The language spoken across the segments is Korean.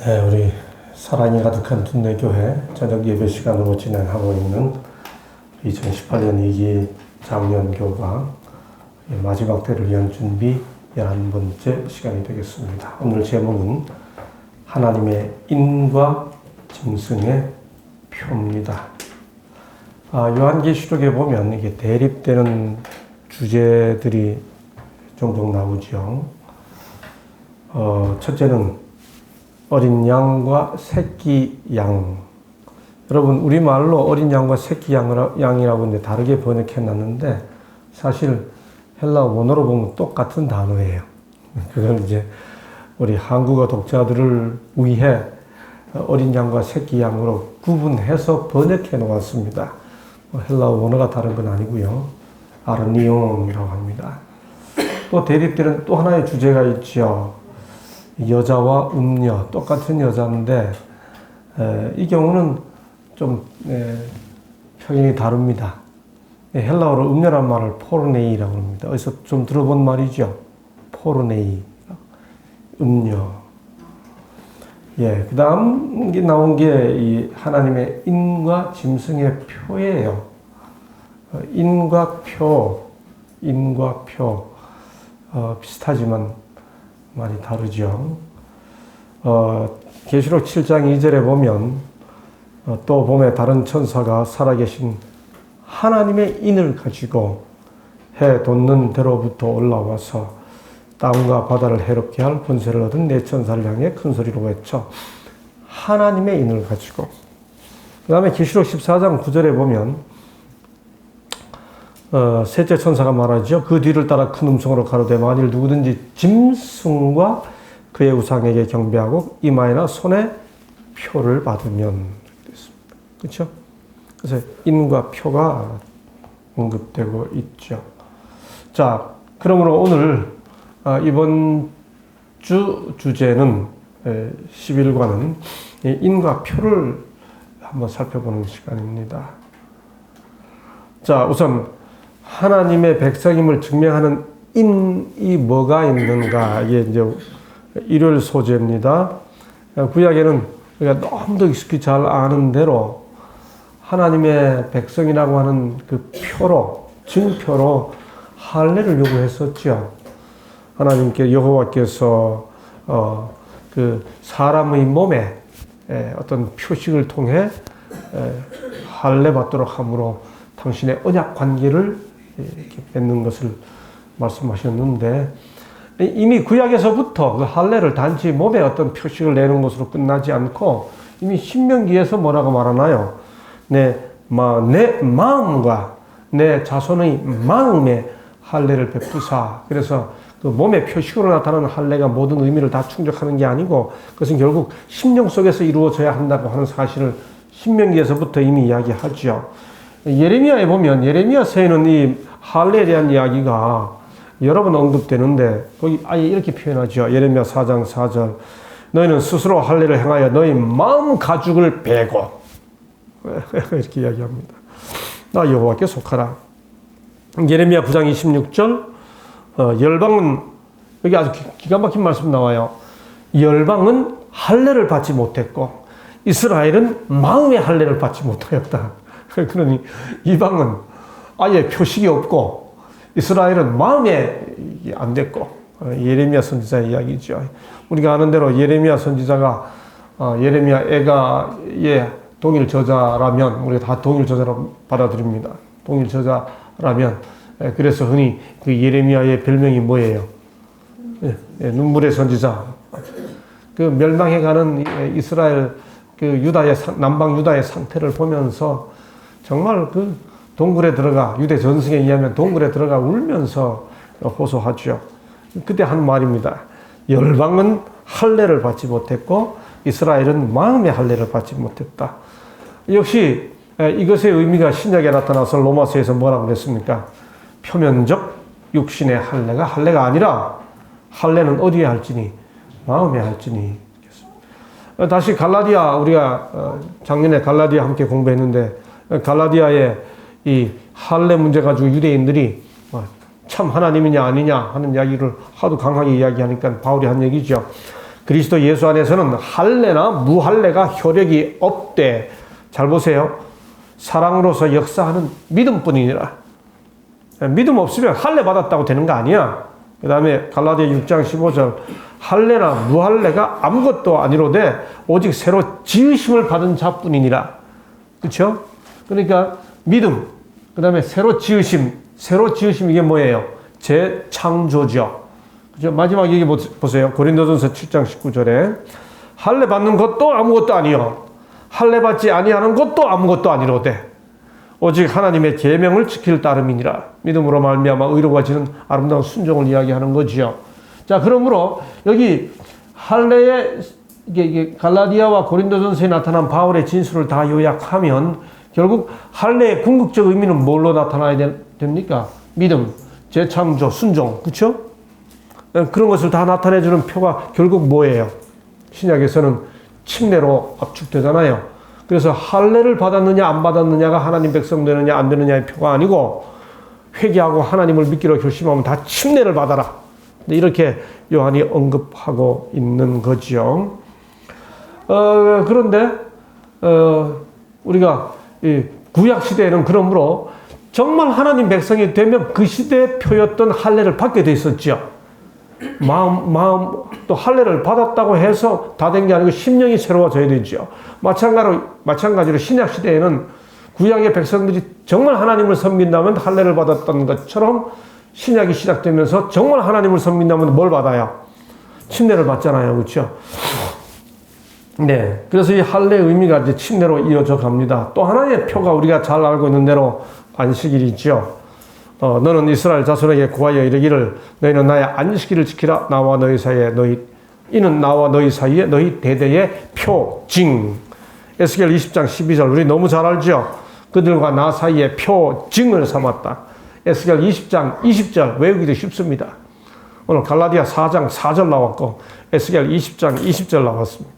네, 우리 사랑이 가득한 둔내교회 저녁 예배 시간으로 진행하고 있는 2018년 2기 장년교과 마지막 때를 위한 준비 11번째 시간이 되겠습니다. 오늘 제목은 하나님의 인과 짐승의 표입니다. 요한계시록에 보면 이게 대립되는 주제들이 종종 나오죠. 첫째는 어린 양과 새끼 양. 여러분, 우리말로 어린 양과 새끼 양이라고 이제 다르게 번역해 놨는데, 사실 헬라 원어로 보면 똑같은 단어예요. 그건 이제 우리 한국어 독자들을 위해 어린 양과 새끼 양으로 구분해서 번역해 놓았습니다. 헬라 원어가 다른 건 아니고요. 아르니온이라고 합니다. 또 대립되는 또 하나의 주제가 있죠. 여자와 음녀, 똑같은 여자인데 이 경우는 좀 표현이 다릅니다. 헬라어로 음녀란 말을 포르네이라고 합니다. 어디서 좀 들어본 말이죠. 포르네이, 음녀. 그 다음 나온 게 이 하나님의 인과 짐승의 표예요. 인과 표, 비슷하지만 많이 다르죠. 계시록 7장 2절에 보면 또 봄에 다른 천사가 살아계신 하나님의 인을 가지고 해 돋는 데로부터 올라와서 땅과 바다를 해롭게 할 권세를 얻은 네 천사를 향해 큰 소리로 외쳐 하나님의 인을 가지고. 그 다음에 계시록 14장 9절에 보면 셋째 천사가 말하죠. 그 뒤를 따라 큰 음성으로 가로되 만일 누구든지 짐승과 그의 우상에게 경배하고 이마에나 손에 표를 받으면 됐습니다. 그렇죠? 그래서 인과 표가 언급되고 있죠. 자, 그러므로 오늘 이번 주 주제는 11과는 인과 표를 한번 살펴보는 시간입니다. 자, 우선 하나님의 백성임을 증명하는 인이 뭐가 있는가? 이게 이제 일요일 소재입니다. 구약에는 우리가 너무도 익숙히 잘 아는 대로 하나님의 백성이라고 하는 그 표로, 증표로 할례를 요구했었죠. 하나님께 여호와께서 그 사람의 몸에 어떤 표식을 통해 할례 받도록 함으로 당신의 언약 관계를 이렇게 맺는 것을 말씀하셨는데, 이미 구약에서부터 그 할례를 단지 몸에 어떤 표식을 내는 것으로 끝나지 않고 이미 신명기에서 뭐라고 말하나요? 내 마음과 내 자손의 마음에 할례를 베푸사. 그래서 그 몸의 표식으로 나타나는 할례가 모든 의미를 다 충족하는 게 아니고 그것은 결국 심령 속에서 이루어져야 한다고 하는 사실을 신명기에서부터 이미 이야기하죠. 예레미야에 보면 예레미야서에는 이 할례에 대한 이야기가 여러 번 언급되는데 거기 아예 이렇게 표현하죠. 예레미야 4장 4절 너희는 스스로 할례를 행하여 너희 마음 가죽을 베고 이렇게 이야기합니다. 나 여호와께 속하라. 예레미야 9장 26절 열방은 여기 아주 기가 막힌 말씀 나와요. 열방은 할례를 받지 못했고 이스라엘은 마음의 할례를 받지 못하였다. 그러니 이방은 아예 표식이 없고 이스라엘은 마음에 안 됐고. 예레미야 선지자의 이야기죠. 우리가 아는 대로 예레미야 선지자가 예레미야 애가의 동일 저자라면 우리가 다 동일 저자로 받아들입니다. 동일 저자라면 그래서 흔히 그 예레미야의 별명이 뭐예요? 눈물의 선지자. 그 멸망해가는 이스라엘 그 유다의 남방 유다의 상태를 보면서 정말 그 동굴에 들어가 유대 전승에 의하면 동굴에 들어가 울면서 호소하죠. 그때 한 말입니다. 열방은 할례를 받지 못했고 이스라엘은 마음의 할례를 받지 못했다. 역시 이것의 의미가 신약에 나타나서 로마서에서 뭐라고 그랬습니까? 표면적 육신의 할례가 할례가 아니라 할례는 어디에 할지니 마음에 할지니. 다시 갈라디아 우리가 작년에 갈라디아 함께 공부했는데 갈라디아의 이 할례 문제 가지고 유대인들이 참 하나님이냐 아니냐 하는 이야기를 하도 강하게 이야기하니까 바울이 한 얘기죠. 그리스도 예수 안에서는 할례나 무할례가 효력이 없대. 잘 보세요. 사랑으로서 역사하는 믿음뿐이니라. 믿음 없으면 할례 받았다고 되는 거 아니야. 그 다음에 갈라디아 6장 15절 할례나 무할례가 아무것도 아니로되 오직 새로 지으심을 받은 자뿐이니라. 그렇죠? 그러니까 믿음, 그 다음에 새로 지으심 이게 뭐예요? 재창조죠. 그죠? 마지막 얘기 보세요. 고린도전서 7장 19절에 할례 받는 것도 아무것도 아니요 할례 받지 아니하는 것도 아무것도 아니로되 오직 하나님의 계명을 지킬 따름이니라. 믿음으로 말미암아 의로가 지는 아름다운 순종을 이야기하는 거지요. 자, 그러므로 여기 할례의 이게 갈라디아와 고린도전서에 나타난 바울의 진술을 다 요약하면 결국 할례의 궁극적 의미는 뭘로 나타나야 됩니까? 믿음, 재창조, 순종, 그렇죠? 그런 것을 다 나타내주는 표가 결국 뭐예요? 신약에서는 침례로 압축되잖아요. 그래서 할례를 받았느냐 안 받았느냐가 하나님 백성 되느냐 안 되느냐의 표가 아니고 회개하고 하나님을 믿기로 결심하면 다 침례를 받아라. 이렇게 요한이 언급하고 있는 거죠. 그런데 우리가 이 구약 시대에는 그러므로 정말 하나님 백성이 되면 그 시대의 표였던 할례를 받게 돼 있었죠. 마음 또 할례를 받았다고 해서 다 된 게 아니고 심령이 새로워져야 되죠. 마찬가지로 신약 시대에는 구약의 백성들이 정말 하나님을 섬긴다면 할례를 받았던 것처럼 신약이 시작되면서 정말 하나님을 섬긴다면 뭘 받아요? 침례를 받잖아요. 그렇죠? 네. 그래서 이 할례의 의미가 이제 침례로 이어져 갑니다. 또 하나의 표가 우리가 잘 알고 있는 대로 안식일이죠. 너는 이스라엘 자손에게 구하여 이르기를 너희는 나의 안식일을 지키라. 나와 너희 사이에 이는 나와 너희 사이에 너희 대대의 표징. 에스겔 20장 12절 우리 너무 잘 알죠. 그들과 나 사이에 표징을 삼았다. 에스겔 20장 20절 외우기도 쉽습니다. 오늘 갈라디아 4장 4절 나왔고 에스겔 20장 20절 나왔습니다.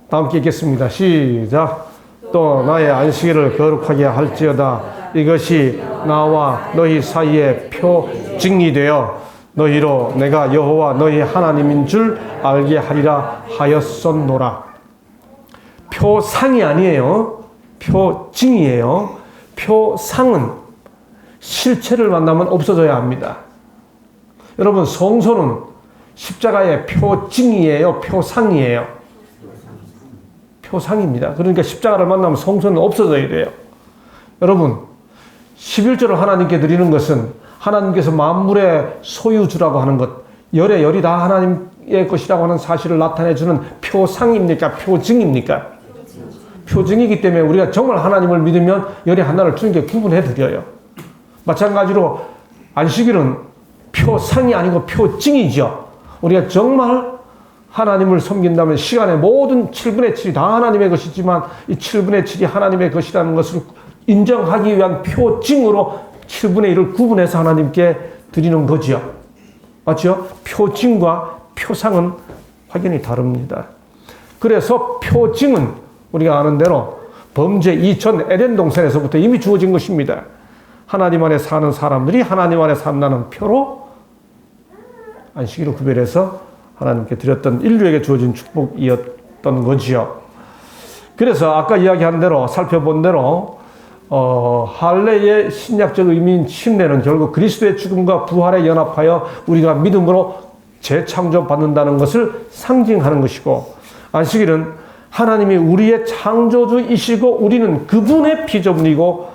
다 함께 읽겠습니다. 시작. 또 나의 안식일을 거룩하게 할지어다. 이것이 나와 너희 사이에 표징이 되어 너희로 내가 여호와 너희 하나님인 줄 알게 하리라 하였었노라. 표상이 아니에요. 표징이에요. 표상은 실체를 만나면 없어져야 합니다. 여러분, 성소는 십자가의 표징이에요. 표상이에요. 표상입니다. 그러니까 십자가를 만나면 성소는 없어져야 돼요. 여러분, 11조를 하나님께 드리는 것은 하나님께서 만물의 소유주라고 하는 것, 열의 열이 다 하나님의 것이라고 하는 사실을 나타내주는 표상입니까? 표징입니까? 표징이기 때문에 우리가 정말 하나님을 믿으면 열의 하나를 주님께 구분해 드려요. 마찬가지로 안식일은 표상이 아니고 표징이죠. 우리가 정말 하나님을 섬긴다면 시간의 모든 7분의 7이 다 하나님의 것이지만 이 7분의 7이 하나님의 것이라는 것을 인정하기 위한 표징으로 7분의 1을 구분해서 하나님께 드리는 거지요. 맞죠? 표징과 표상은 확연히 다릅니다. 그래서 표징은 우리가 아는 대로 범죄 이전 에덴 동산에서부터 이미 주어진 것입니다. 하나님 안에 사는 사람들이 하나님 안에 산다는 표로 안식일을 구별해서 하나님께 드렸던 인류에게 주어진 축복이었던 거지요. 그래서 아까 이야기한 대로 살펴본 대로 할례의 신약적 의미인 침례는 결국 그리스도의 죽음과 부활에 연합하여 우리가 믿음으로 재창조받는다는 것을 상징하는 것이고, 안식일은 하나님이 우리의 창조주이시고 우리는 그분의 피조물이고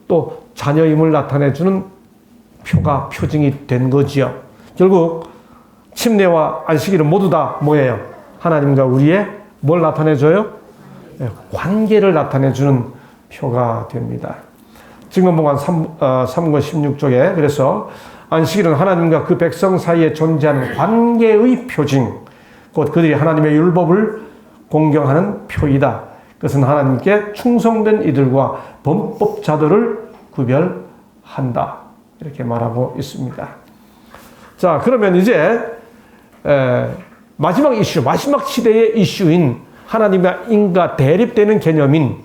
또 자녀임을 나타내주는 표가 표징이 된 거지요. 결국 침례와 안식일은 모두 다 뭐예요? 하나님과 우리의 뭘 나타내줘요? 관계를 나타내주는 표가 됩니다. 지금 보면 3권 16쪽에 그래서 안식일은 하나님과 그 백성 사이에 존재하는 관계의 표징, 곧 그들이 하나님의 율법을 공경하는 표이다. 그것은 하나님께 충성된 이들과 범법자들을 구별한다. 이렇게 말하고 있습니다. 자, 그러면 이제 마지막 이슈, 마지막 시대의 이슈인 하나님과 인과 대립되는 개념인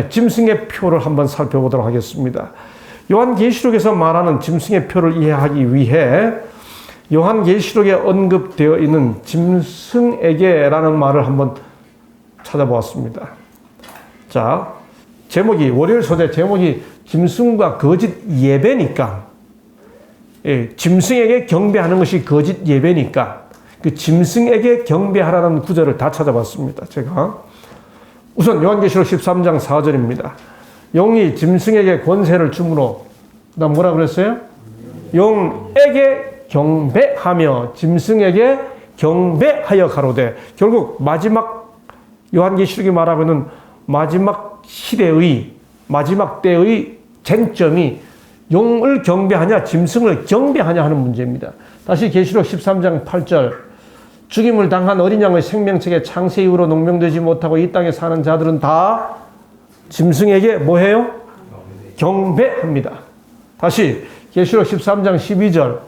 짐승의 표를 한번 살펴보도록 하겠습니다. 요한계시록에서 말하는 짐승의 표를 이해하기 위해 요한계시록에 언급되어 있는 짐승에게라는 말을 한번 찾아보았습니다. 자, 제목이, 월요일 소재 제목이 짐승과 거짓 예배니까, 예, 짐승에게 경배하는 것이 거짓 예배니까 그 짐승에게 경배하라는 구절을 다 찾아봤습니다. 제가 우선 요한계시록 13장 4절입니다. 용이 짐승에게 권세를 주므로, 그 다음 뭐라 그랬어요? 용에게 경배하며 짐승에게 경배하여 가로되, 결국 마지막 요한계시록이 말하고 있는 마지막 시대의, 마지막 때의 쟁점이 용을 경배하냐 짐승을 경배하냐 하는 문제입니다. 다시 계시록 13장 8절, 죽임을 당한 어린 양의 생명책에 창세 이후로 농명되지 못하고 이 땅에 사는 자들은 다 짐승에게 뭐해요? 경배합니다. 다시 계시록 13장 12절,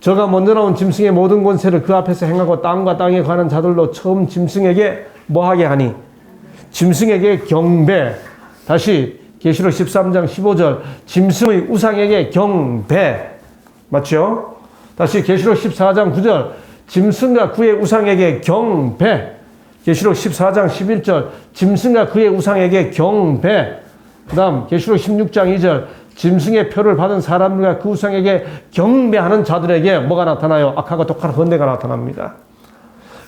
저가 먼저 나온 짐승의 모든 권세를 그 앞에서 행하고 땅과 땅에 관한 자들로 처음 짐승에게 뭐하게 하니? 짐승에게 경배. 다시 계시록 13장 15절, 짐승의 우상에게 경배. 맞죠? 다시 계시록 14장 9절, 짐승과 그의 우상에게 경배. 계시록 14장 11절, 짐승과 그의 우상에게 경배. 그 다음 계시록 16장 2절, 짐승의 표를 받은 사람들과 그 우상에게 경배하는 자들에게 뭐가 나타나요? 악하고 독한 헌내가 나타납니다.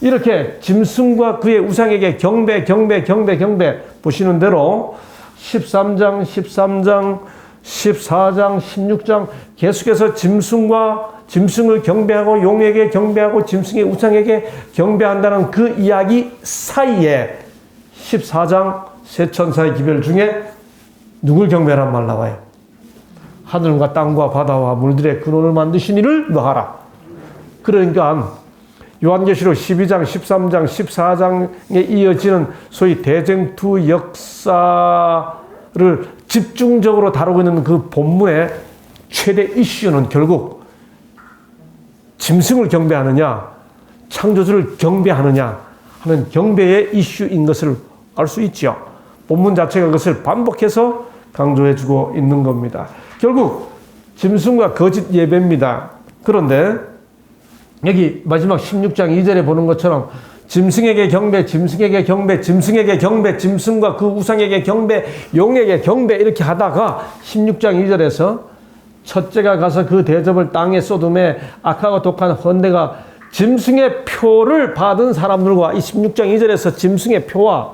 이렇게 짐승과 그의 우상에게 경배 보시는 대로 13장, 14장, 16장 계속해서 짐승을 경배하고 용에게 경배하고 짐승의 우상에게 경배한다는 그 이야기 사이에 14장 세 천사의 기별 중에 누굴 경배하란 말 나와요? 하늘과 땅과 바다와 물들의 근원을 만드신 이를 너하라. 그러니까 요한계시록 12장, 13장, 14장에 이어지는 소위 대쟁투 역사를 집중적으로 다루고 있는 그 본문의 최대 이슈는 결국 짐승을 경배하느냐, 창조주를 경배하느냐 하는 경배의 이슈인 것을 알 수 있죠. 본문 자체가 그것을 반복해서 강조해주고 있는 겁니다. 결국 짐승과 거짓 예배입니다. 그런데 여기 마지막 16장 2절에 보는 것처럼 짐승에게 경배, 짐승에게 경배, 짐승에게 경배, 짐승과 그 우상에게 경배, 용에게 경배 이렇게 하다가 16장 2절에서 첫째가 가서 그 대접을 땅에 쏟음에 악하고 독한 헌내가 짐승의 표를 받은 사람들과, 이 16장 2절에서 짐승의 표와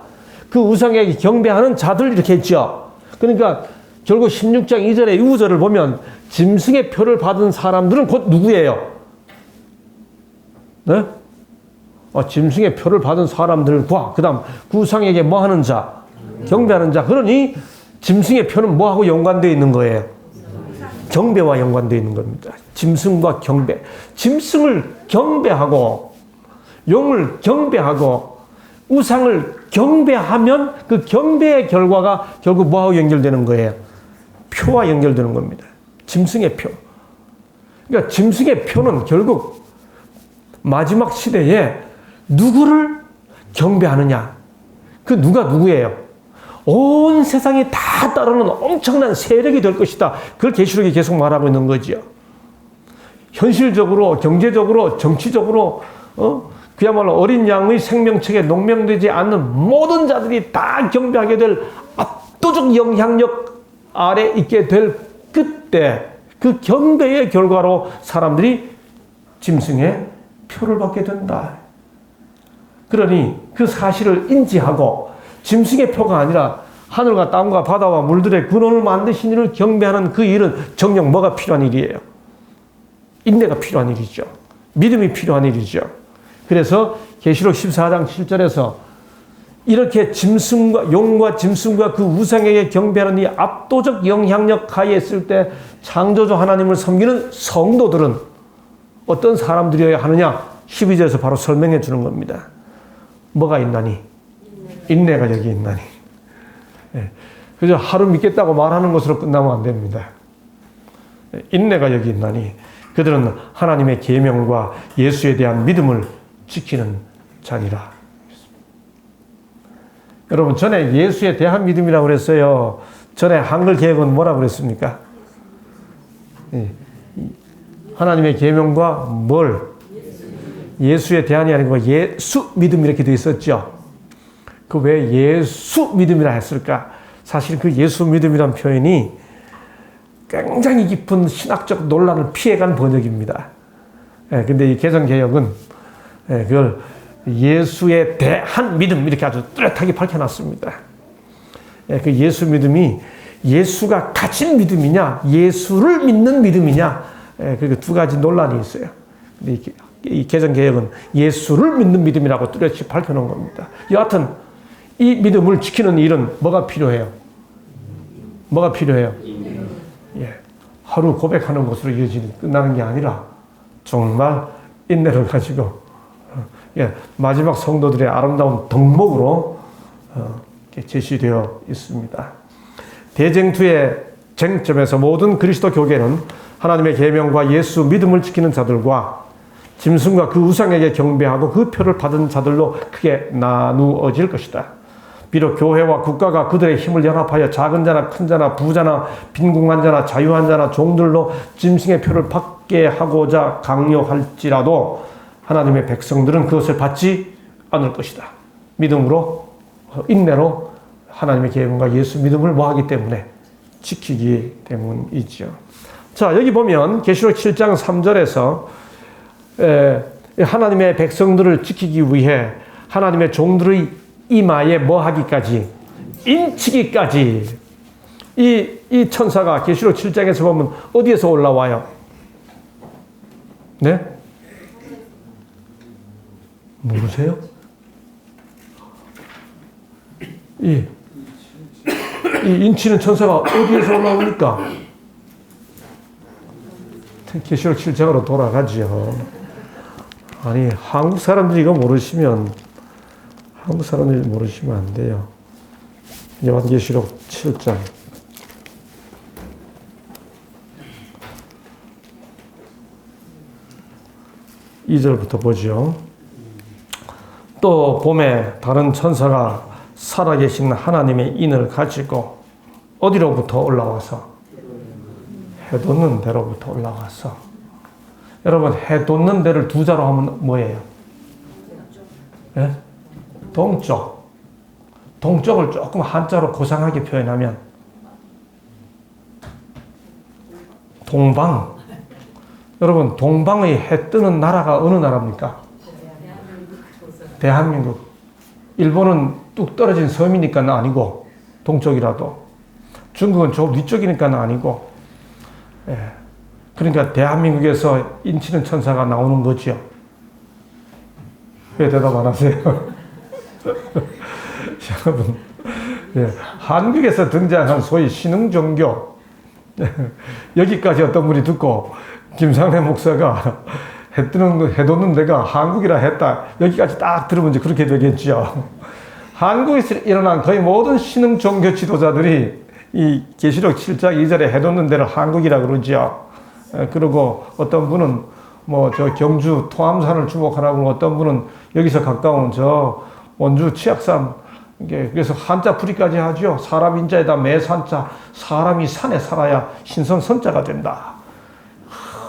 그 우상에게 경배하는 자들 이렇게 했죠. 그러니까 결국 16장 2절의 이 구절을 보면 짐승의 표를 받은 사람들은 곧 누구예요? 네? 짐승의 표를 받은 사람들과 그 다음 그 우상에게 뭐 하는 자? 경배하는 자. 그러니 짐승의 표는 뭐하고 연관되어 있는 거예요? 경배와 연관되어 있는 겁니다. 짐승과 경배. 짐승을 경배하고 용을 경배하고 우상을 경배하면 그 경배의 결과가 결국 뭐하고 연결되는 거예요? 표와 연결되는 겁니다. 짐승의 표. 그러니까 짐승의 표는 결국 마지막 시대에 누구를 경배하느냐? 그 누가 누구예요? 온 세상이 다 따르는 엄청난 세력이 될 것이다. 그걸 계시록이 계속 말하고 있는 거지요. 현실적으로, 경제적으로, 정치적으로, 그야말로 어린 양의 생명책에 농명되지 않는 모든 자들이 다 경배하게 될 압도적 영향력 아래 있게 될 그때 그 경배의 결과로 사람들이 짐승의 표를 받게 된다. 그러니 그 사실을 인지하고 짐승의 표가 아니라 하늘과 땅과 바다와 물들의 근원을 만드신 이를 경배하는 그 일은 정녕 뭐가 필요한 일이에요? 인내가 필요한 일이죠. 믿음이 필요한 일이죠. 그래서 계시록 14장 7절에서 이렇게 짐승과 용과 짐승과 그 우상에게 경배하는 이 압도적 영향력 하에 있을 때 창조주 하나님을 섬기는 성도들은 어떤 사람들이어야 하느냐? 12절에서 바로 설명해 주는 겁니다. 뭐가 있나니? 인내가 여기 있나니. 그저 하루 믿겠다고 말하는 것으로 끝나면 안 됩니다. 인내가 여기 있나니 그들은 하나님의 계명과 예수에 대한 믿음을 지키는 자니라. 여러분, 전에 예수에 대한 믿음이라고 그랬어요. 전에 한글 개혁은 뭐라고 그랬습니까? 하나님의 계명과 뭘? 예수의 대안이 아니고 예수 믿음 이렇게 되어 있었죠. 그 왜 예수 믿음이라 했을까? 사실 그 예수 믿음이란 표현이 굉장히 깊은 신학적 논란을 피해간 번역입니다. 근데 이 개정개혁은 그걸 예수에 대한 믿음 이렇게 아주 뚜렷하게 밝혀놨습니다. 그 예수 믿음이 예수가 가진 믿음이냐, 예수를 믿는 믿음이냐, 그 두 가지 논란이 있어요. 근데 이 개정개혁은 예수를 믿는 믿음이라고 뚜렷이 밝혀놓은 겁니다. 여하튼 이 믿음을 지키는 일은 뭐가 필요해요? 뭐가 필요해요? 예, 하루 고백하는 것으로 끝나는 게 아니라 정말 인내를 가지고 마지막 성도들의 아름다운 덕목으로 제시되어 있습니다. 대쟁투의 쟁점에서 모든 그리스도 교계는 하나님의 계명과 예수 믿음을 지키는 자들과 짐승과 그 우상에게 경배하고 그 표를 받은 자들로 크게 나누어질 것이다. 비록 교회와 국가가 그들의 힘을 연합하여 작은 자나 큰 자나 부자나 빈궁한 자나 자유한 자나 종들로 짐승의 표를 받게 하고자 강요할지라도 하나님의 백성들은 그것을 받지 않을 것이다. 믿음으로, 인내로 하나님의 계명과 예수 믿음을 뭐하기 때문에? 지키기 때문이죠. 자, 여기 보면 계시록 7장 3절에서 하나님의 백성들을 지키기 위해 하나님의 종들의 이마에 뭐하기까지? 인치기까지. 이 천사가 계시록 7장에서 보면 어디에서 올라와요? 네? 모르세요? 이 인치는 천사가 어디에서 올라옵니까? 계시록 7장으로 돌아가죠. 아니, 한국 사람들이 이거 모르시면 안 돼요. 요한계시록 7장. 2절부터 보죠. 또 봄에 다른 천사가 살아계신 하나님의 인을 가지고 어디로부터 올라와서? 해돋는 데로부터 올라와서. 여러분, 해돋는 데를 두 자로 하면 뭐예요? 예? 동쪽. 동쪽을 조금 한자로 고상하게 표현하면 동방. 여러분, 동방의 해 뜨는 나라가 어느 나라입니까? 대한민국. 일본은 뚝 떨어진 섬이니까 아니고, 동쪽이라도. 중국은 저 위쪽이니까 아니고. 예. 그러니까 대한민국에서 인치는 천사가 나오는 거죠. 왜 대답 안 하세요? 여러분, 예. 한국에서 등장한 소위 신흥종교. 여기까지 어떤 분이 듣고, 김상래 목사가 해돋는 데가 한국이라 했다. 여기까지 딱 들으면 이제 그렇게 되겠죠. 한국에서 일어난 거의 모든 신흥 종교 지도자들이 이 계시록 7장 2절에 해돋는 데를 한국이라 그러죠. 그리고 어떤 분은 뭐 저 경주 토암산을 주목하라고 하고 어떤 분은 여기서 가까운 저 원주 치악산, 그래서 한자 풀이까지 하죠. 사람 인자에다 매산자, 사람이 산에 살아야 신선 선자가 된다.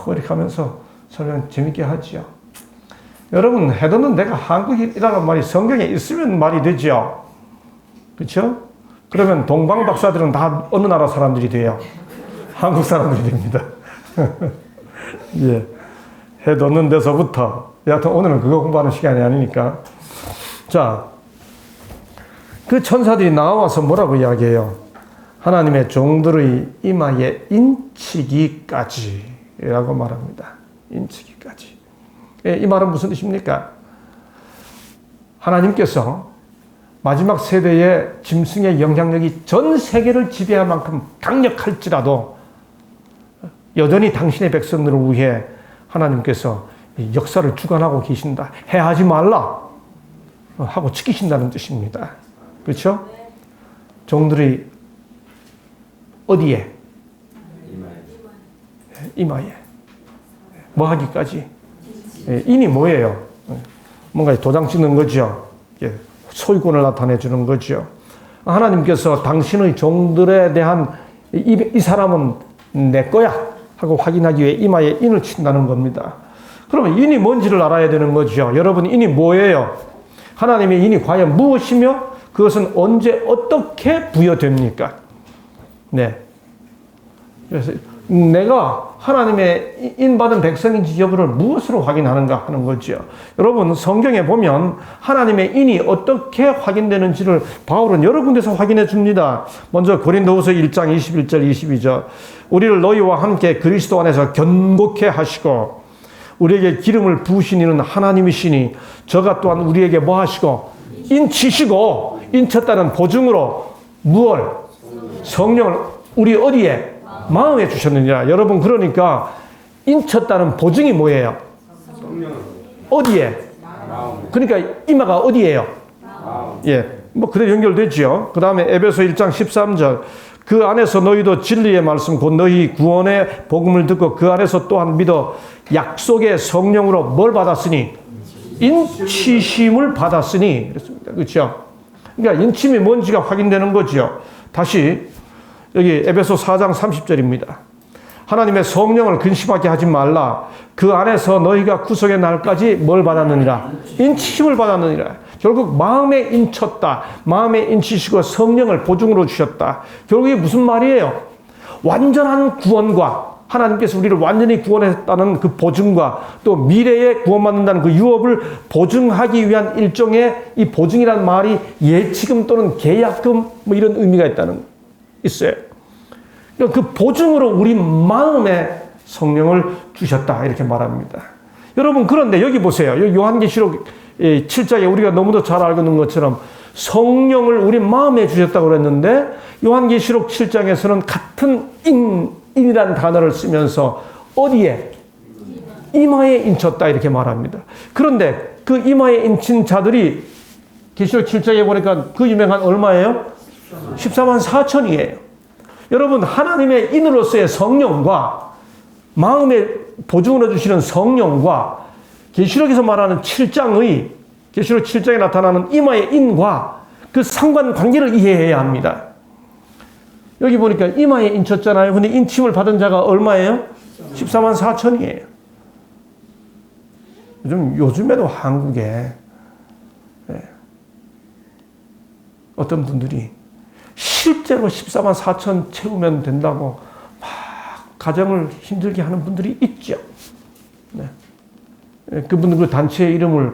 이렇게 하면서 설명 재밌게 하지요. 여러분, 해돋는 데가 한국이라는 말이 성경에 있으면 말이 되죠. 그렇죠? 그러면 동방 박사들은 다 어느 나라 사람들이 돼요? 한국 사람들이 됩니다. 예, 해돋는 데서부터. 여하튼 오늘은 그거 공부하는 시간이 아니니까. 자, 그 천사들이 나와서 뭐라고 이야기해요? 하나님의 종들의 이마에 인치기까지 라고 말합니다. 인치기까지. 이 말은 무슨 뜻입니까? 하나님께서 마지막 세대의 짐승의 영향력이 전 세계를 지배할 만큼 강력할지라도 여전히 당신의 백성들을 위해 하나님께서 역사를 주관하고 계신다. 해하지 말라 하고 지키신다는 뜻입니다. 그렇죠? 종들이 어디에? 이마에. 뭐 하기까지? 인이 뭐예요? 뭔가 도장 찍는 거죠. 소유권을 나타내 주는 거죠. 하나님께서 당신의 종들에 대한 이 사람은 내 거야 하고 확인하기 위해 이마에 인을 친다는 겁니다. 그러면 인이 뭔지를 알아야 되는 거죠. 여러분, 인이 뭐예요? 하나님의 인이 과연 무엇이며 그것은 언제 어떻게 부여됩니까? 네. 그래서 내가 하나님의 인받은 백성인지 여부를 무엇으로 확인하는가 하는 거죠. 여러분, 성경에 보면 하나님의 인이 어떻게 확인되는지를 바울은 여러 군데서 확인해 줍니다. 먼저 고린도후서 1장 21절 22절 우리를 너희와 함께 그리스도 안에서 견고케 하시고 우리에게 기름을 부으신 이는 하나님이시니 저가 또한 우리에게 뭐 하시고 인치시고 인쳤다는 보증으로 무엇? 성령을 우리 어디에? 마음에 주셨느니라. 여러분, 그러니까 인쳤다는 보증이 뭐예요? 어디에? 그러니까 이마가 어디예요? 예, 뭐 그대로 연결되죠. 그 다음에 에베소 1장 13절 그 안에서 너희도 진리의 말씀 곧 너희 구원의 복음을 듣고 그 안에서 또한 믿어 약속의 성령으로 뭘 받았으니? 인치심을 받았으니. 그렇습니다. 그렇죠? 그러니까 인침이 뭔지가 확인되는 거죠. 다시 여기 에베소 4장 30절입니다. 하나님의 성령을 근심하게 하지 말라. 그 안에서 너희가 구속의 날까지 뭘 받았느니라? 인치심을 받았느니라. 결국 마음에 인쳤다. 마음에 인치시고 성령을 보증으로 주셨다. 결국 이게 무슨 말이에요? 완전한 구원과 하나님께서 우리를 완전히 구원했다는 그 보증과 또 미래에 구원받는다는 그 유업을 보증하기 위한 일종의 이 보증이란 말이 예치금 또는 계약금 뭐 이런 의미가 있어요. 그러니까 그 보증으로 우리 마음에 성령을 주셨다 이렇게 말합니다. 여러분, 그런데 여기 보세요. 요한계시록 7장에 우리가 너무도 잘 알고 있는 것처럼 성령을 우리 마음에 주셨다고 그랬는데 요한계시록 7장에서는 같은 인이라는 단어를 쓰면서 어디에? 이마에 인쳤다 이렇게 말합니다. 그런데 그 이마에 인친 자들이 계시록 7장에 보니까 그 유명한 얼마예요? 14만 4천이에요. 여러분, 하나님의 인으로서의 성령과 마음에 보증으로 주시는 성령과 계시록에서 말하는 7장의 계시록 7장에 나타나는 이마의 인과 그 상관관계를 이해해야 합니다. 여기 보니까 이마에 인쳤잖아요. 근데 인침을 받은 자가 얼마예요? 14만 4천이에요. 요즘에도 한국에 어떤 분들이 실제로 14만 4천 채우면 된다고 막 가정을 힘들게 하는 분들이 있죠. 네. 그분들 그 단체의 이름을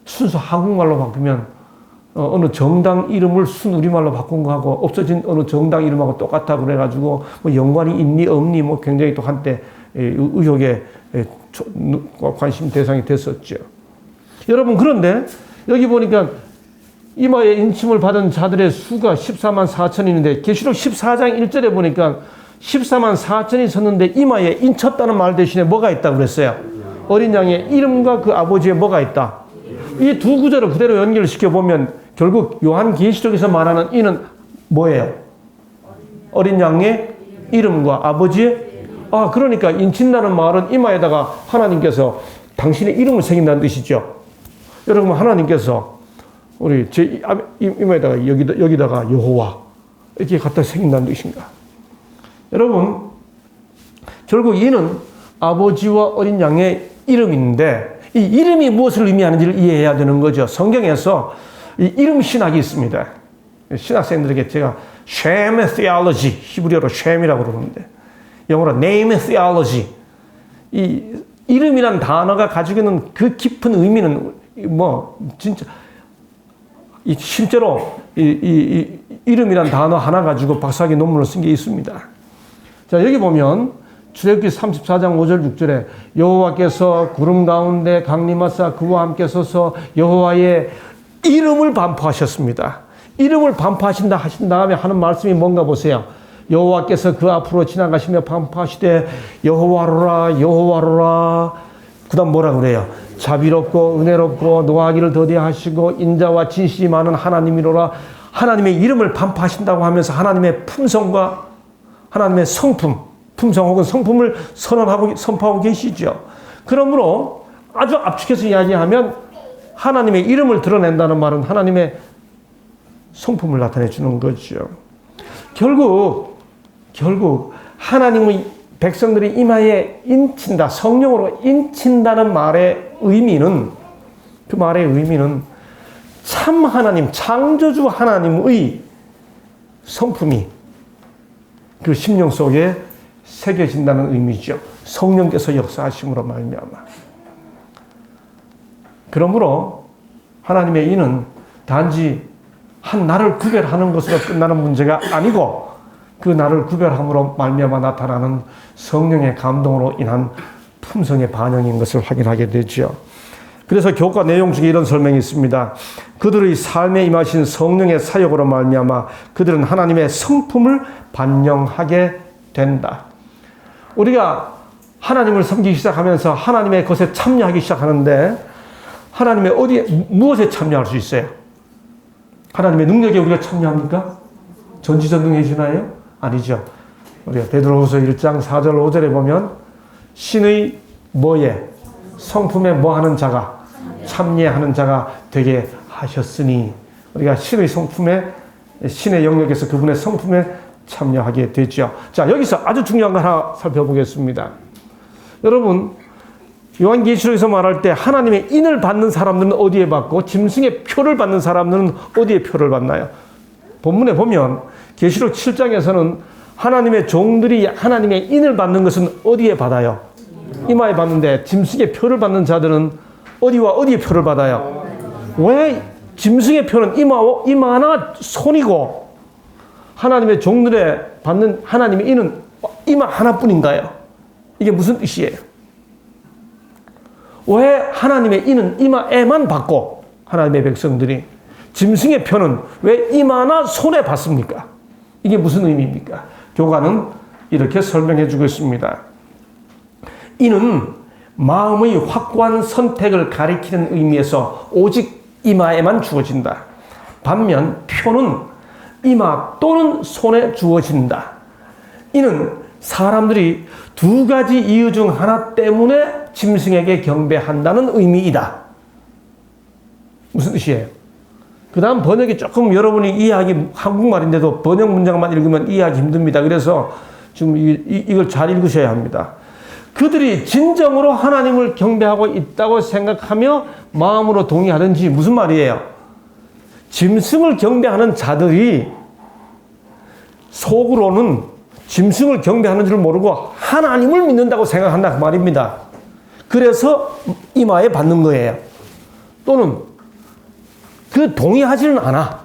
순수 한국말로 바꾸면 어느 정당 이름을 순 우리말로 바꾼 거하고 없어진 어느 정당 이름하고 똑같다 그래가지고 뭐 연관이 있니 없니 뭐 굉장히 또 한때 의혹에 관심 대상이 됐었죠. 여러분, 그런데 여기 보니까 이마에 인침을 받은 자들의 수가 14만 4천인데 계시록 14장 1절에 보니까 14만 4천이 섰는데 이마에 인쳤다는 말 대신에 뭐가 있다고 그랬어요? 어린 양의 이름과 그 아버지의 뭐가 있다? 이 두 구절을 그대로 연결시켜 보면 결국 요한계시록에서 말하는 이는 뭐예요? 어린 양의 이름과 아버지의 그러니까 인친다는 말은 이마에다가 하나님께서 당신의 이름을 새긴다는 뜻이죠. 여러분, 하나님께서 우리 제 이마에다가 여기다가 여호와 이렇게 갖다 새긴다는 뜻인가? 여러분, 결국 이는 아버지와 어린 양의 이름인데 이 이름이 무엇을 의미하는지를 이해해야 되는 거죠. 성경에서 이 이름 신학이 있습니다. 신학생들에게 제가 쉐메 theology, 히브리어로 쉐미라고 그러는데 영어로 name theology, 이 이름이란 단어가 가지고 있는 그 깊은 의미는 뭐 진짜 실제로 이 이름이란 단어 하나 가지고 박사학위 논문을 쓴 게 있습니다. 자, 여기 보면 출애굽기 34장 5절 6절에 여호와께서 구름 가운데 강림하사 그와 함께 서서 여호와의 이름을 반포하셨습니다. 이름을 반포하신다 하신 다음에 하는 말씀이 뭔가 보세요. 여호와께서 그 앞으로 지나가시며 반포하시되 여호와로라 여호와로라. 그 다음 뭐라 그래요? 자비롭고 은혜롭고 노하기를 더디하시고 인자와 진실이 많은 하나님이로라. 하나님의 이름을 반포하신다고 하면서 하나님의 품성과 하나님의 품성 혹은 성품을 선포하고 계시죠. 그러므로 아주 압축해서 이야기하면 하나님의 이름을 드러낸다는 말은 하나님의 성품을 나타내 주는 거죠. 결국 하나님의 백성들이 이마에 인친다, 성령으로 인친다는 말의 의미는, 그 말의 의미는 참 하나님, 창조주 하나님의 성품이 그 심령 속에 새겨진다는 의미죠. 성령께서 역사하심으로 말미암아. 그러므로 하나님의 이는 단지 한 나를 구별하는 것으로 끝나는 문제가 아니고 그 나를 구별함으로 말미암아 나타나는 성령의 감동으로 인한 품성의 반영인 것을 확인하게 되죠. 그래서 교과 내용 중에 이런 설명이 있습니다. 그들의 삶에 임하신 성령의 사역으로 말미암아 그들은 하나님의 성품을 반영하게 된다. 우리가 하나님을 섬기기 시작하면서 하나님의 것에 참여하기 시작하는데 하나님의 어디에, 무엇에 참여할 수 있어요? 하나님의 능력에 우리가 참여합니까? 전지전능해지나요? 아니죠. 우리가 베드로후서 1장 4절 5절에 보면 신의 뭐에? 성품에 뭐하는 자가? 참여하는 자가 되게 하셨으니 우리가 신의 성품에, 신의 영역에서 그분의 성품에 참여하게 되죠. 자, 여기서 아주 중요한 거 하나 살펴보겠습니다. 여러분, 요한계시록에서 말할 때 하나님의 인을 받는 사람들은 어디에 받고 짐승의 표를 받는 사람들은 어디에 표를 받나요? 본문에 보면 계시록 7장에서는 하나님의 종들이 하나님의 인을 받는 것은 어디에 받아요? 이마에 받는데 짐승의 표를 받는 자들은 어디와 어디에 표를 받아요? 왜 짐승의 표는 이마나 손이고 하나님의 종들의 받는 하나님의 인은 이마 하나뿐인가요? 이게 무슨 뜻이에요? 왜 하나님의 인은 이마에만 받고 하나님의 백성들이 짐승의 표는 왜 이마나 손에 받습니까? 이게 무슨 의미입니까? 교과는 이렇게 설명해 주고 있습니다. 이는 마음의 확고한 선택을 가리키는 의미에서 오직 이마에만 주어진다. 반면 표는 이마 또는 손에 주어진다. 이는 사람들이 두 가지 이유 중 하나 때문에 짐승에게 경배한다는 의미이다. 무슨 뜻이에요? 그 다음 번역이 조금 여러분이 이해하기, 한국말인데도 번역 문장만 읽으면 이해하기 힘듭니다. 그래서 지금 이걸 잘 읽으셔야 합니다. 그들이 진정으로 하나님을 경배하고 있다고 생각하며 마음으로 동의하든지, 무슨 말이에요? 짐승을 경배하는 자들이 속으로는 짐승을 경배하는 줄 모르고 하나님을 믿는다고 생각한다 그 말입니다. 그래서 이마에 받는 거예요. 또는 그 동의하지는 않아.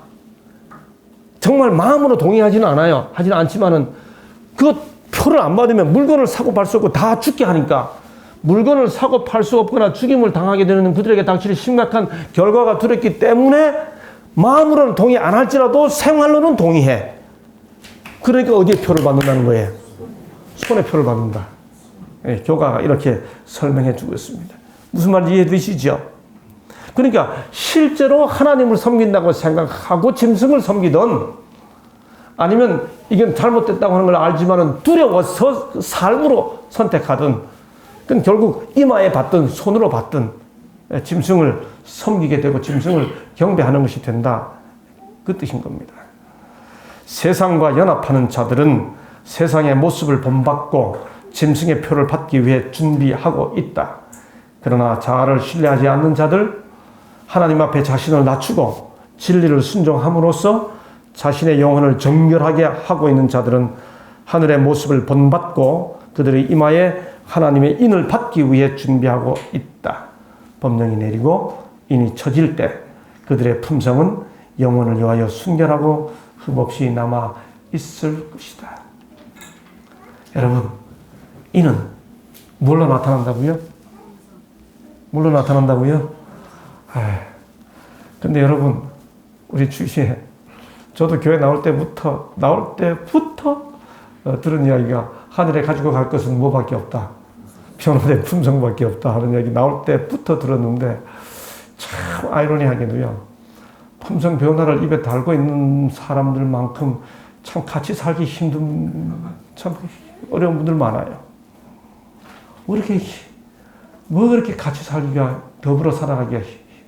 정말 마음으로 동의하지는 않아요. 하지는 않지만은 그 표를 안 받으면 물건을 사고 팔 수 없고 다 죽게 하니까 물건을 사고 팔 수 없거나 죽임을 당하게 되는 그들에게 닥칠 심각한 결과가 두렵기 때문에 마음으로는 동의 안 할지라도 생활로는 동의해. 그러니까 어디에 표를 받는다는 거예요? 손에 표를 받는다. 예, 교가가 이렇게 설명해 주고 있습니다. 무슨 말인지 이해되시죠? 그러니까 실제로 하나님을 섬긴다고 생각하고 짐승을 섬기던 아니면 이건 잘못됐다고 하는 걸 알지만은 두려워서 삶으로 선택하든 그건 결국 이마에 받든 손으로 받든 짐승을 섬기게 되고 짐승을 경배하는 것이 된다. 그 뜻인 겁니다. 세상과 연합하는 자들은 세상의 모습을 본받고 짐승의 표를 받기 위해 준비하고 있다. 그러나 자아를 신뢰하지 않는 자들, 하나님 앞에 자신을 낮추고 진리를 순종함으로써 자신의 영혼을 정결하게 하고 있는 자들은 하늘의 모습을 본받고 그들의 이마에 하나님의 인을 받기 위해 준비하고 있다. 법령이 내리고 인이 쳐질 때 그들의 품성은 영혼을 위하여 순결하고 흠없이 남아 있을 것이다. 여러분, 이는 뭘로 나타난다고요? 뭘로 나타난다고요? 근데 여러분, 우리 주위에 저도 교회 나올 때부터 들은 이야기가 하늘에 가지고 갈 것은 뭐밖에 없다. 변화된 품성밖에 없다 하는 이야기 나올 때부터 들었는데 참 아이러니하게도요. 품성 변화를 입에 달고 있는 사람들만큼 참 같이 살기 힘든, 참 어려운 분들 많아요. 왜 그렇게 같이 살기가, 더불어 살아가기가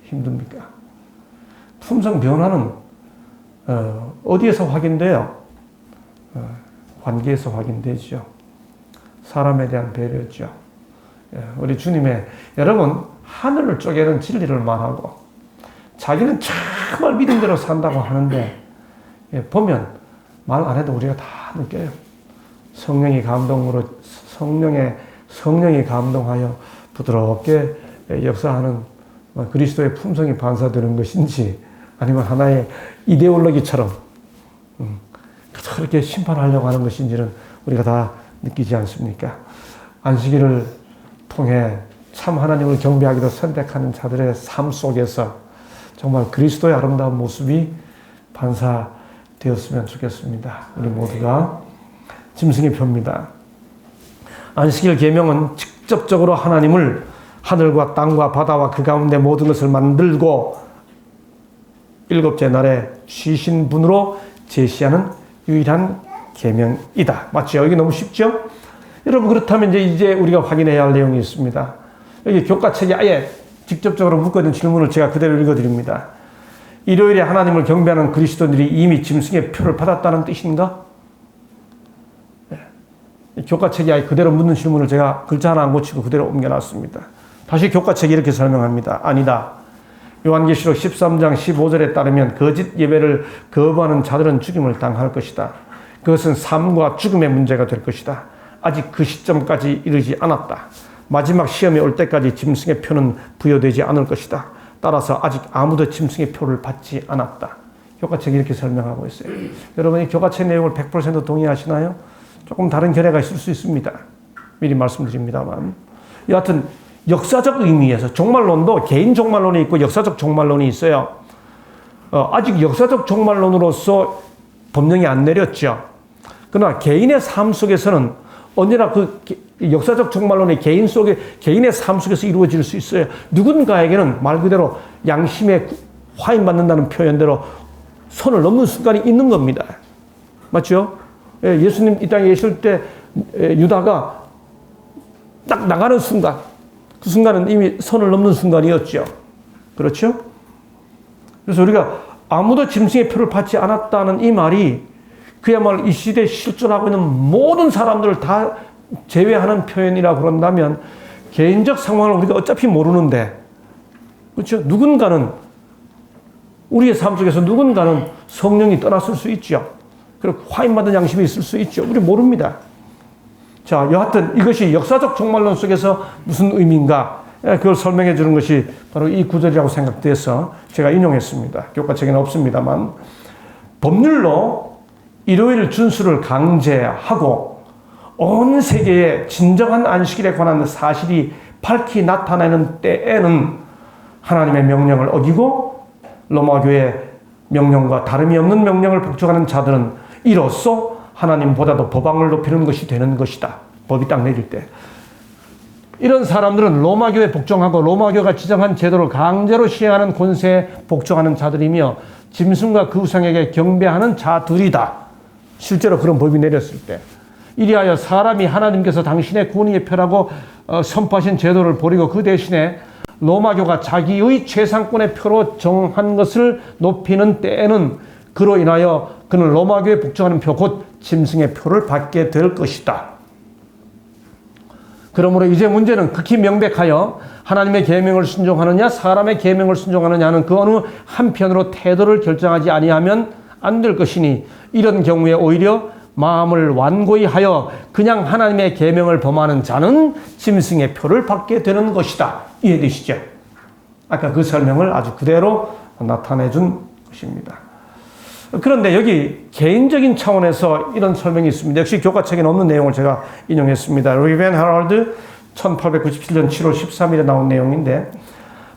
힘듭니까? 품성 변화는 어디에서 확인돼요? 관계에서 확인되죠. 사람에 대한 배려죠. 우리 주님의 여러분 하늘을 쪼개는 진리를 말하고 자기는 정말 믿음대로 산다고 하는데 보면 말 안 해도 우리가 다 느껴요. 성령이 감동하여 부드럽게 역사하는 그리스도의 품성이 반사되는 것인지 아니면 하나의 이데올로기처럼 그렇게 심판하려고 하는 것인지는 우리가 다 느끼지 않습니까? 안식일을 통해 참 하나님을 경배하기도 선택하는 자들의 삶 속에서 정말 그리스도의 아름다운 모습이 반사되었으면 좋겠습니다. 우리 모두가 짐승의 표입니다. 안식일 계명은 직접적으로 하나님을 하늘과 땅과 바다와 그 가운데 모든 것을 만들고 일곱째 날에 쉬신 분으로 제시하는 유일한 계명이다. 맞죠? 이게 너무 쉽죠? 여러분 그렇다면 이제 우리가 확인해야 할 내용이 있습니다. 여기 교과책에 아예 직접적으로 묻거든 질문을 제가 그대로 읽어드립니다. 일요일에 하나님을 경배하는 그리스도인들이 이미 짐승의 표를 받았다는 뜻인가? 교과책이 아예 그대로 묻는 질문을 제가 글자 하나 안 고치고 그대로 옮겨놨습니다. 다시 교과책이 이렇게 설명합니다. 아니다. 요한계시록 13장 15절에 따르면 거짓 예배를 거부하는 자들은 죽임을 당할 것이다. 그것은 삶과 죽음의 문제가 될 것이다. 아직 그 시점까지 이르지 않았다. 마지막 시험이 올 때까지 짐승의 표는 부여되지 않을 것이다. 따라서 아직 아무도 짐승의 표를 받지 않았다. 교과책이 이렇게 설명하고 있어요. 여러분이 교과책 내용을 100% 동의하시나요? 조금 다른 견해가 있을 수 있습니다. 미리 말씀드립니다만. 여하튼 역사적 의미에서 종말론도 개인 종말론이 있고 역사적 종말론이 있어요. 아직 역사적 종말론으로서 법령이 안 내렸죠. 그러나 개인의 삶 속에서는 언제나 그 역사적 종말론이 개인의 삶 속에서 이루어질 수 있어요. 누군가에게는 말 그대로 양심에 화인받는다는 표현대로 선을 넘는 순간이 있는 겁니다. 맞죠? 예수님 이 땅에 계실 때 유다가 딱 나가는 순간, 그 순간은 이미 선을 넘는 순간이었죠. 그렇죠? 그래서 우리가 아무도 짐승의 표를 받지 않았다는 이 말이 그야말로 이 시대에 실존하고 있는 모든 사람들을 다 제외하는 표현이라 그런다면 개인적 상황을 우리가 어차피 모르는데, 그렇죠? 누군가는 우리의 삶 속에서 누군가는 성령이 떠났을 수 있죠. 그리고 화인받은 양심이 있을 수 있죠. 우리 모릅니다. 자, 여하튼 이것이 역사적 종말론 속에서 무슨 의미인가? 그걸 설명해 주는 것이 바로 이 구절이라고 생각돼서 제가 인용했습니다. 교과책에는 없습니다만. 법률로 일요일 준수를 강제하고 온 세계에 진정한 안식일에 관한 사실이 밝히 나타나는 때에는 하나님의 명령을 어기고 로마교의 명령과 다름이 없는 명령을 복종하는 자들은 이로써 하나님보다도 법왕을 높이는 것이 되는 것이다. 법이 딱 내릴 때. 이런 사람들은 로마교에 복종하고 로마교가 지정한 제도를 강제로 시행하는 권세에 복종하는 자들이며 짐승과 그 우상에게 경배하는 자들이다. 실제로 그런 법이 내렸을 때. 이리하여 사람이 하나님께서 당신의 권위의 표라고 선포하신 제도를 버리고 그 대신에 로마교가 자기의 최상권의 표로 정한 것을 높이는 때에는 그로 인하여 그는 로마교에 복종하는 표, 곧 짐승의 표를 받게 될 것이다. 그러므로 이제 문제는 극히 명백하여 하나님의 계명을 순종하느냐 사람의 계명을 순종하느냐는 그 어느 한편으로 태도를 결정하지 아니하면 안 될 것이니 이런 경우에 오히려 마음을 완고히 하여 그냥 하나님의 계명을 범하는 자는 짐승의 표를 받게 되는 것이다. 이해되시죠? 아까 그 설명을 아주 그대로 나타내 준 것입니다. 그런데 여기 개인적인 차원에서 이런 설명이 있습니다. 역시 교과책에 없는 내용을 제가 인용했습니다. 리벤 하럴드 1897년 7월 13일에 나온 내용인데,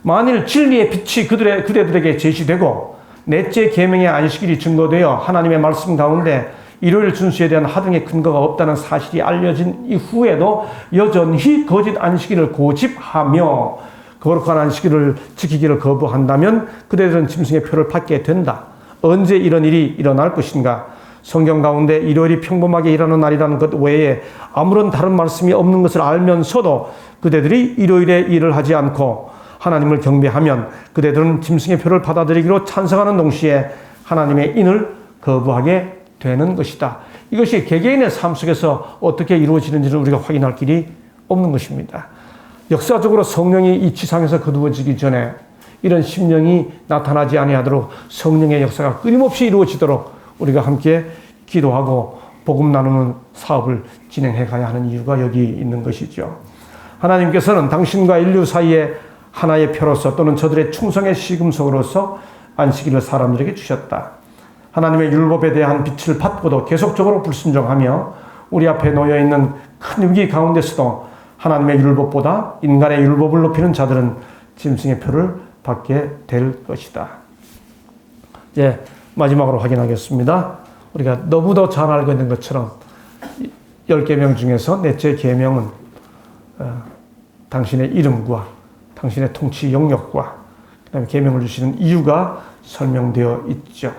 만일 진리의 빛이 그대들에게 제시되고 넷째 계명의 안식일이 증거되어 하나님의 말씀 가운데 일요일 준수에 대한 하등의 근거가 없다는 사실이 알려진 이후에도 여전히 거짓 안식일을 고집하며 거룩한 안식일을 지키기를 거부한다면 그대들은 짐승의 표를 받게 된다. 언제 이런 일이 일어날 것인가? 성경 가운데 일요일이 평범하게 일하는 날이라는 것 외에 아무런 다른 말씀이 없는 것을 알면서도 그대들이 일요일에 일을 하지 않고 하나님을 경배하면 그대들은 짐승의 표를 받아들이기로 찬성하는 동시에 하나님의 인을 거부하게 되는 것이다. 이것이 개개인의 삶 속에서 어떻게 이루어지는지를 우리가 확인할 길이 없는 것입니다. 역사적으로 성령이 이 지상에서 거두어지기 전에 이런 심령이 나타나지 아니하도록 성령의 역사가 끊임없이 이루어지도록 우리가 함께 기도하고 복음 나누는 사업을 진행해 가야 하는 이유가 여기 있는 것이죠. 하나님께서는 당신과 인류 사이에 하나의 표로서 또는 저들의 충성의 시금석으로서 안식일을 사람들에게 주셨다. 하나님의 율법에 대한 빛을 받고도 계속적으로 불순종하며 우리 앞에 놓여있는 큰 위기 가운데서도 하나님의 율법보다 인간의 율법을 높이는 자들은 짐승의 표를 받게 될 것이다. 예, 마지막으로 확인하겠습니다. 우리가 너무도 잘 알고 있는 것처럼 10계명 중에서 넷째 계명은 당신의 이름과 당신의 통치 영역과 그다음에 계명을 주시는 이유가 설명되어 있죠.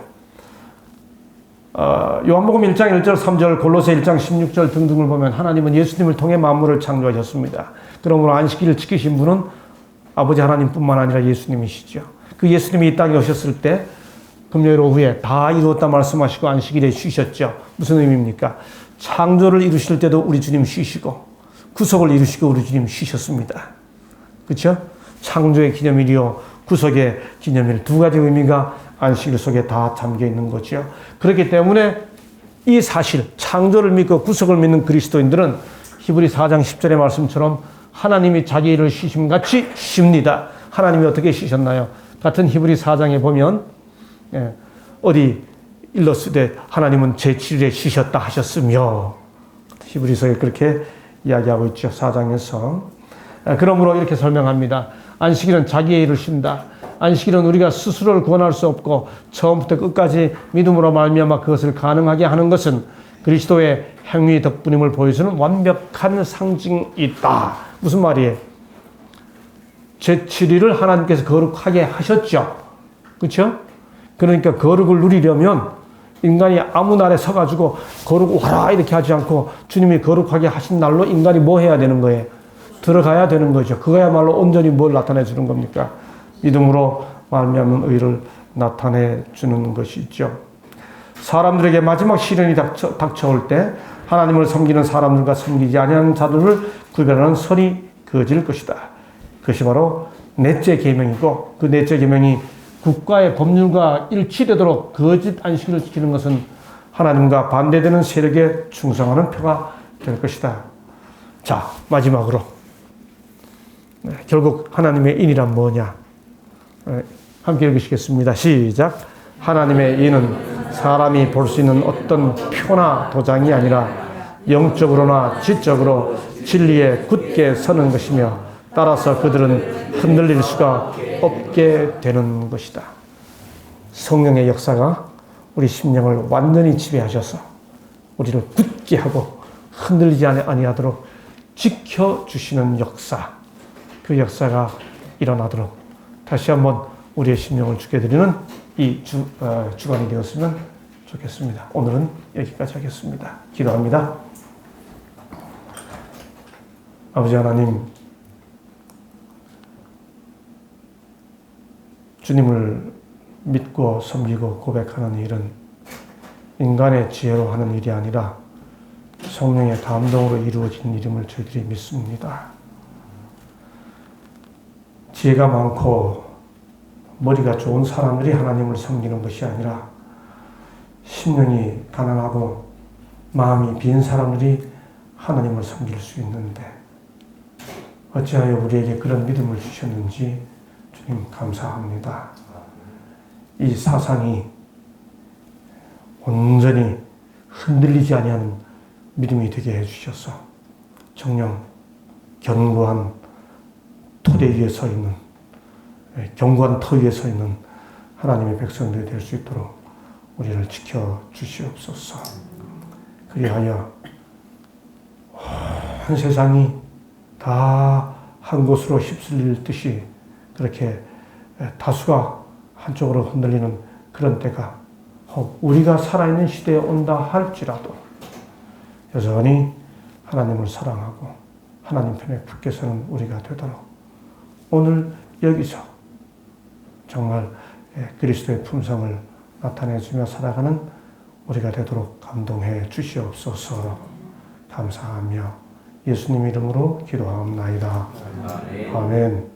요한복음 1장 1절 3절 골로새 1장 16절 등등을 보면 하나님은 예수님을 통해 만물을 창조하셨습니다. 그러므로 안식일을 지키신 분은 아버지 하나님뿐만 아니라 예수님이시죠. 그 예수님이 이 땅에 오셨을 때 금요일 오후에 다 이루었다 말씀하시고 안식일에 쉬셨죠. 무슨 의미입니까? 창조를 이루실 때도 우리 주님 쉬시고 구속을 이루시고 우리 주님 쉬셨습니다. 그렇죠? 창조의 기념일이요 구속의 기념일 두 가지 의미가 안식일 속에 다 잠겨 있는 거죠. 그렇기 때문에 이 사실 창조를 믿고 구속을 믿는 그리스도인들은 히브리 4장 10절의 말씀처럼 하나님이 자기 일을 쉬심같이 쉽니다. 하나님이 어떻게 쉬셨나요? 같은 히브리 4장에 보면 어디 일러스되 하나님은 제7일에 쉬셨다 하셨으며 히브리서에 그렇게 이야기하고 있죠. 4장에서. 그러므로 이렇게 설명합니다. 안식일은 자기의 일을 쉰다. 안식일은 우리가 스스로를 구원할 수 없고 처음부터 끝까지 믿음으로 말미암아 그것을 가능하게 하는 것은 그리스도의 행위 덕분임을 보여주는 완벽한 상징이다. 무슨 말이에요? 제7일을 하나님께서 거룩하게 하셨죠. 그렇죠? 그러니까 거룩을 누리려면 인간이 아무 날에 서가지고 거룩 와라 이렇게 하지 않고 주님이 거룩하게 하신 날로 인간이 뭐 해야 되는 거예요? 들어가야 되는 거죠. 그거야말로 온전히 뭘 나타내 주는 겁니까? 믿음으로 말미암은 의를 나타내 주는 것이죠. 사람들에게 마지막 시련이 닥쳐올 때 하나님을 섬기는 사람들과 섬기지 아니하는 자들을 구별하는 선이 그어질 것이다. 그것이 바로 넷째 계명이고 그 넷째 계명이 국가의 법률과 일치되도록 거짓 안식일을 지키는 것은 하나님과 반대되는 세력에 충성하는 표가 될 것이다. 자, 마지막으로 결국 하나님의 인이란 뭐냐? 함께 읽으시겠습니다. 시작. 하나님의 인은 사람이 볼 수 있는 어떤 표나 도장이 아니라 영적으로나 지적으로 진리에 굳게 서는 것이며 따라서 그들은 흔들릴 수가 없게 되는 것이다. 성령의 역사가 우리 심령을 완전히 지배하셔서 우리를 굳게 하고 흔들리지 아니하도록 지켜주시는 역사, 그 역사가 일어나도록 다시 한번 우리의 심령을 주게 드리는 이 주간이 되었으면 좋겠습니다. 오늘은 여기까지 하겠습니다. 기도합니다. 아버지 하나님, 주님을 믿고 섬기고 고백하는 일은 인간의 지혜로 하는 일이 아니라 성령의 감동으로 이루어진 일임을 저희들이 믿습니다. 지혜가 많고 머리가 좋은 사람들이 하나님을 섬기는 것이 아니라 심령이 가난하고 마음이 빈 사람들이 하나님을 섬길 수 있는데 어찌하여 우리에게 그런 믿음을 주셨는지 주님 감사합니다. 이 사상이 온전히 흔들리지 아니하는 믿음이 되게 해주셔서 정녕 견고한 토대 위에 서 있는 견고한 터 위에 서 있는 하나님의 백성들이 될 수 있도록 우리를 지켜주시옵소서. 그리하여 온 세상이 다 한 곳으로 휩쓸릴 듯이 그렇게 다수가 한쪽으로 흔들리는 그런 때가 혹 우리가 살아있는 시대에 온다 할지라도 여전히 하나님을 사랑하고 하나님 편에 굳게 서는 우리가 되도록 오늘 여기서 정말 그리스도의 품성을 나타내주며 살아가는 우리가 되도록 감동해 주시옵소서. 감사하며 예수님 이름으로 기도하옵나이다. 아멘.